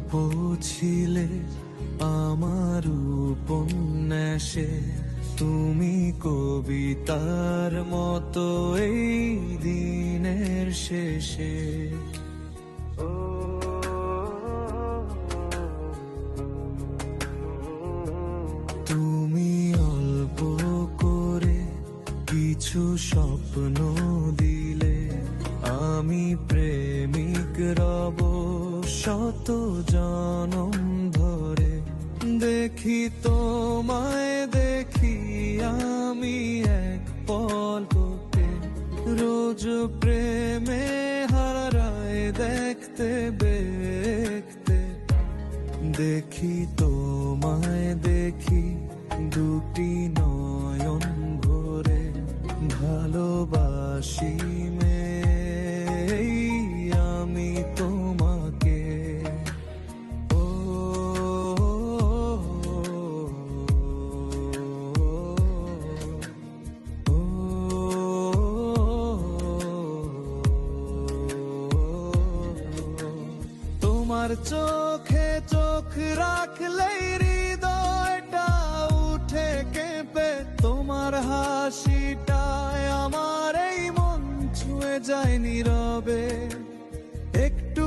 গল্প ছিলে আমার উপন্যাসে, তুমি কবিতার মতো এই দিনের শেষে। তুমি অল্প করে কিছু স্বপ্ন দিলে, আমি প্রেমিক রব শত জনম ধরে। দেখি তোমায় দেখি আমি এক পলকে, রোজ প্রেমে হারায় দেখতে দেখতে। দেখি তোমায় দেখি দুটি নয়ন ভরে, ভালোবাসি আমি তোমাকে। ও তোমার চোখে চোখ রাখলেই হৃদয়টা উঠে কেঁপে, তোমার হাসিটায় আমার এই মন ছুঁয়ে যায় নীরবে। একটু